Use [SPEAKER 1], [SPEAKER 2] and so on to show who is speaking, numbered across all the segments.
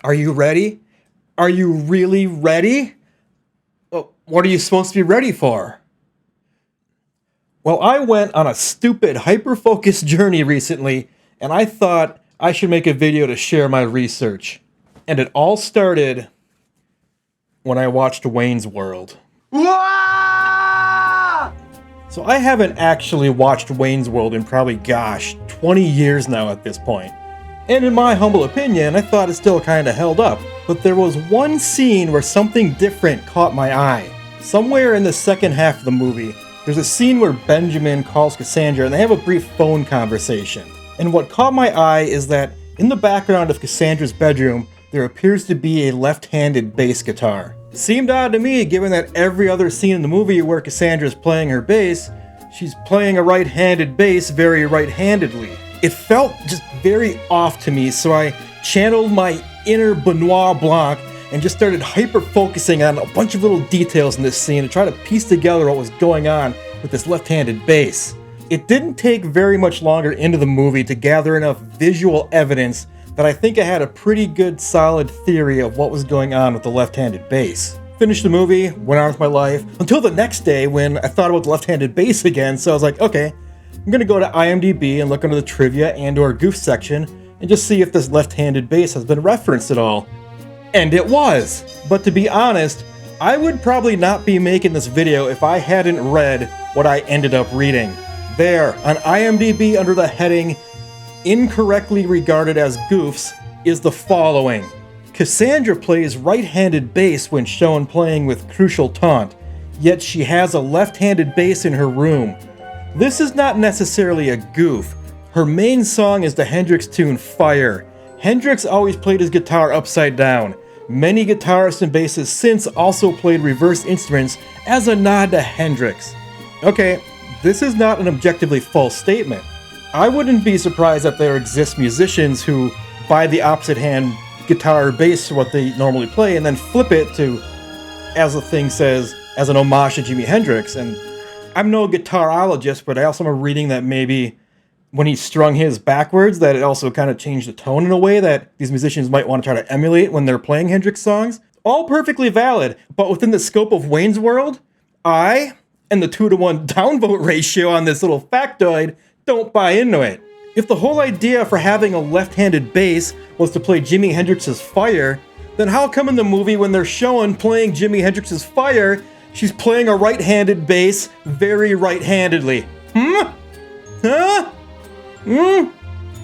[SPEAKER 1] Are you ready? Are you really ready? Well, what are you supposed to be ready for? Well, I went on a stupid hyper-focused journey recently, and I thought I should make a video to share my research. And it all started when I watched Wayne's World. So I haven't actually watched Wayne's World in probably, 20 years now at this point. And in my humble opinion, I thought it still kinda held up. But there was one scene where something different caught my eye. Somewhere in the second half of the movie, there's a scene where Benjamin calls Cassandra and they have a brief phone conversation. And what caught my eye is that in the background of Cassandra's bedroom, there appears to be a left-handed bass guitar. Seemed odd to me, given that every other scene in the movie where Cassandra's playing her bass, she's playing a right-handed bass very right-handedly. It felt just very off to me, so I channeled my inner Benoit Blanc and just started hyper-focusing on a bunch of little details in this scene to try to piece together what was going on with this left-handed bass. It didn't take very much longer into the movie to gather enough visual evidence that I think I had a pretty good solid theory of what was going on with the left-handed bass. Finished the movie, went on with my life, until the next day when I thought about the left-handed bass again, so I was like, okay, I'm gonna go to IMDb and look under the trivia and/or goof section and just see if this left-handed bass has been referenced at all. And it was! But to be honest, I would probably not be making this video if I hadn't read what I ended up reading. There, on IMDb under the heading incorrectly regarded as goofs, is the following. Cassandra plays right-handed bass when shown playing with Crucial Taunt, yet she has a left-handed bass in her room. This is not necessarily a goof. Her main song is the Hendrix tune Fire. Hendrix always played his guitar upside down. Many guitarists and bassists since also played reversed instruments as a nod to Hendrix. Okay, this is not an objectively false statement. I wouldn't be surprised that there exist musicians who buy the opposite hand guitar or bass for what they normally play and then flip it to, as the thing says, as an homage to Jimi Hendrix. And I'm no guitarologist, but I also am reading that maybe when he strung his backwards, that it also kind of changed the tone in a way that these musicians might want to try to emulate when they're playing Hendrix songs. All perfectly valid, but within the scope of Wayne's World, I, and the 2-to-1 downvote ratio on this little factoid, don't buy into it. If the whole idea for having a left-handed bass was to play Jimi Hendrix's Fire, then how come in the movie when they're showing playing Jimi Hendrix's Fire, she's playing a right-handed bass very right-handedly? Huh?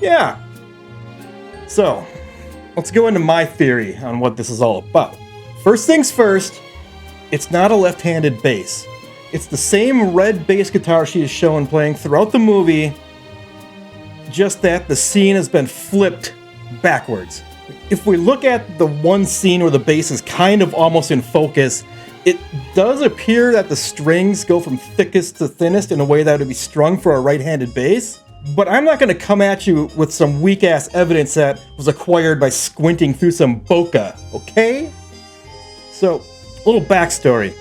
[SPEAKER 1] Yeah. So, let's go into my theory on what this is all about. First things first, it's not a left-handed bass. It's the same red bass guitar she is shown playing throughout the movie, just that the scene has been flipped backwards. If we look at the one scene where the bass is kind of almost in focus, it does appear that the strings go from thickest to thinnest in a way that would be strung for a right-handed bass. But I'm not going to come at you with some weak-ass evidence that was acquired by squinting through some bokeh, okay? So, a little backstory.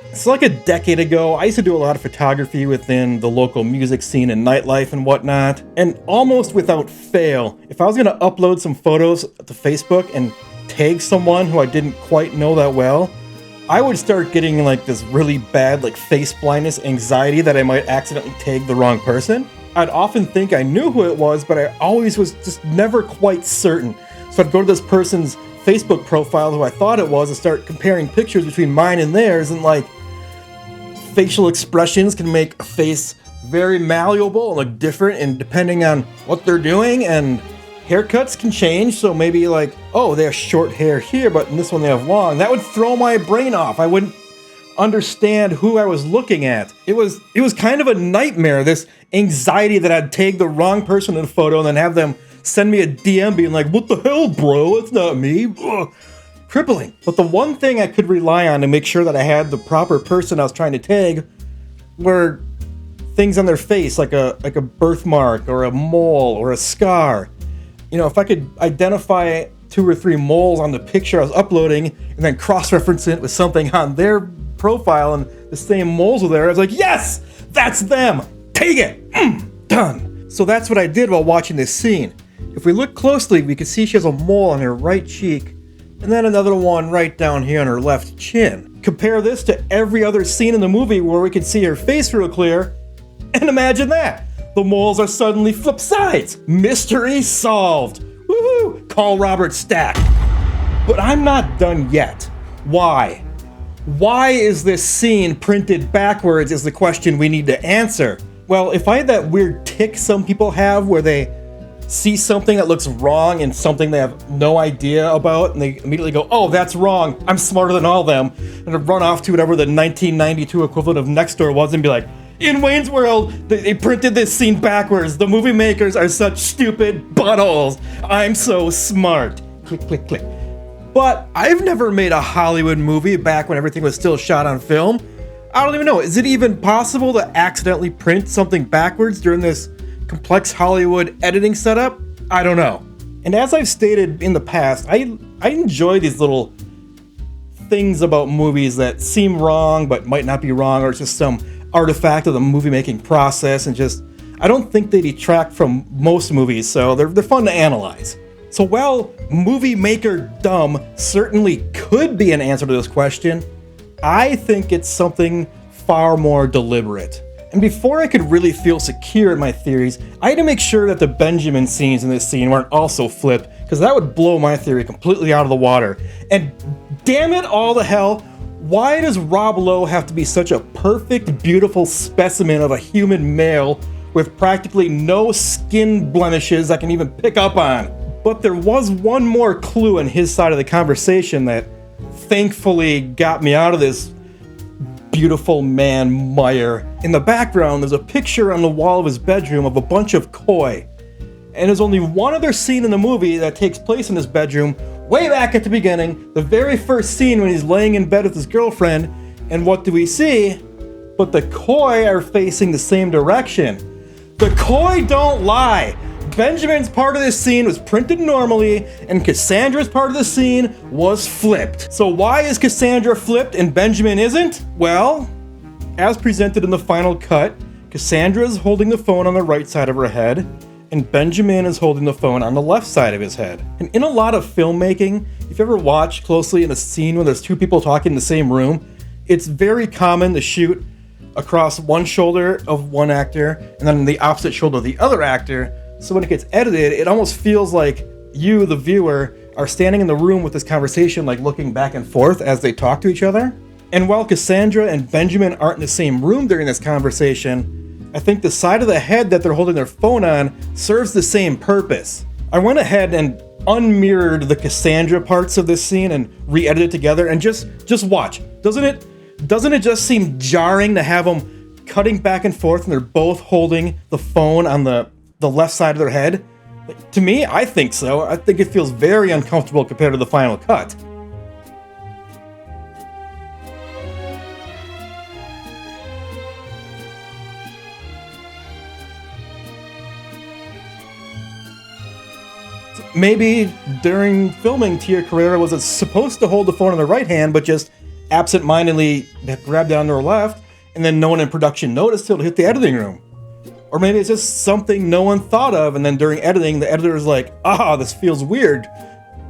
[SPEAKER 1] It's like a decade ago, I used to do a lot of photography within the local music scene and nightlife and whatnot, and almost without fail, if I was going to upload some photos to Facebook and tag someone who I didn't quite know that well, I would start getting like this really bad like face blindness anxiety that I might accidentally tag the wrong person. I'd often think I knew who it was, but I always was just never quite certain. So I'd go to this person's Facebook profile who I thought it was and start comparing pictures between mine and theirs, and like facial expressions can make a face very malleable and look different and depending on what they're doing, and haircuts can change, so maybe like, oh, they have short hair here, but in this one they have long. That would throw my brain off. I wouldn't understand who I was looking at. It was kind of a nightmare, this anxiety that I'd tag the wrong person in a photo and then have them send me a DM being like, what the hell, bro? It's not me. Ugh. Crippling. But the one thing I could rely on to make sure that I had the proper person I was trying to tag were things on their face, like a birthmark or a mole or a scar. You know, if I could identify 2 or 3 moles on the picture I was uploading and then cross-reference it with something on their profile and the same moles were there, I was like, yes, that's them. Take it. Done. So that's what I did while watching this scene. If we look closely, we can see she has a mole on her right cheek and then another one right down here on her left chin. Compare this to every other scene in the movie where we can see her face real clear, and imagine that! The moles are suddenly flip sides! Mystery solved! Woohoo! Call Robert Stack. But I'm not done yet. Why? Why is this scene printed backwards is the question we need to answer. Well, if I had that weird tic some people have where they see something that looks wrong and something they have no idea about, and they immediately go, oh, that's wrong, I'm smarter than all of them, and run off to whatever the 1992 equivalent of Nextdoor was and be like, in Wayne's World, they printed this scene backwards. The movie makers are such stupid buttholes. I'm so smart. Click, click, click. But I've never made a Hollywood movie back when everything was still shot on film. I don't even know. Is it even possible to accidentally print something backwards during this complex Hollywood editing setup? I don't know. And as I've stated in the past, I enjoy these little things about movies that seem wrong but might not be wrong, or it's just some artifact of the movie making process, and just I don't think they detract from most movies, so they're fun to analyze. So while movie maker dumb certainly could be an answer to this question, I think it's something far more deliberate. And before I could really feel secure in my theories, I had to make sure that the Benjamin scenes in this scene weren't also flipped, because that would blow my theory completely out of the water. And damn it all to hell, why does Rob Lowe have to be such a perfect, beautiful specimen of a human male with practically no skin blemishes I can even pick up on? But there was one more clue in his side of the conversation that thankfully got me out of this beautiful man mire. In the background, there's a picture on the wall of his bedroom of a bunch of koi. And there's only one other scene in the movie that takes place in his bedroom, way back at the beginning, the very first scene when he's laying in bed with his girlfriend, and what do we see? But the koi are facing the same direction. The koi don't lie! Benjamin's part of this scene was printed normally, and Cassandra's part of the scene was flipped. So why is Cassandra flipped and Benjamin isn't? Well, as presented in the final cut, Cassandra is holding the phone on the right side of her head, and Benjamin is holding the phone on the left side of his head. And in a lot of filmmaking, if you ever watch closely in a scene where there's two people talking in the same room, it's very common to shoot across one shoulder of one actor and then the opposite shoulder of the other actor. So when it gets edited, it almost feels like you, the viewer, are standing in the room with this conversation, like looking back and forth as they talk to each other. And while Cassandra and Benjamin aren't in the same room during this conversation, I think the side of the head that they're holding their phone on serves the same purpose. I went ahead and unmirrored the Cassandra parts of this scene and re-edited it together, and just watch. Doesn't it just seem jarring to have them cutting back and forth and they're both holding the phone on the left side of their head? To me, I think so. I think it feels very uncomfortable compared to the final cut. Maybe during filming, Tia Carrera was supposed to hold the phone in the right hand, but just absent-mindedly grabbed it onto her left, and then no one in production noticed till it hit the editing room. Or maybe it's just something no one thought of, and then during editing, the editor is like, this feels weird.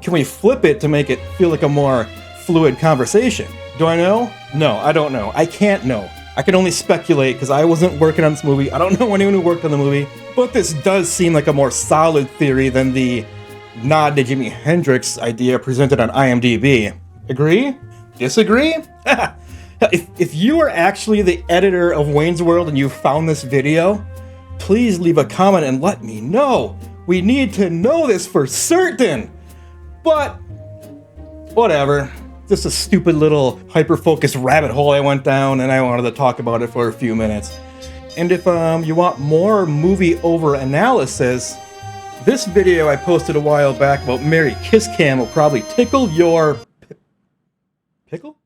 [SPEAKER 1] Can we flip it to make it feel like a more fluid conversation? Do I know? No, I don't know. I can't know. I can only speculate because I wasn't working on this movie. I don't know anyone who worked on the movie. But this does seem like a more solid theory than the nod to Jimi Hendrix idea presented on IMDb. Agree? Disagree? If you are actually the editor of Wayne's World and you found this video, please leave a comment and let me know. We need to know this for certain. But whatever. Just a stupid little hyper-focused rabbit hole I went down, and I wanted to talk about it for a few minutes. And if you want more movie over analysis, this video I posted a while back about Mary Kiss Cam will probably tickle your... Pickle?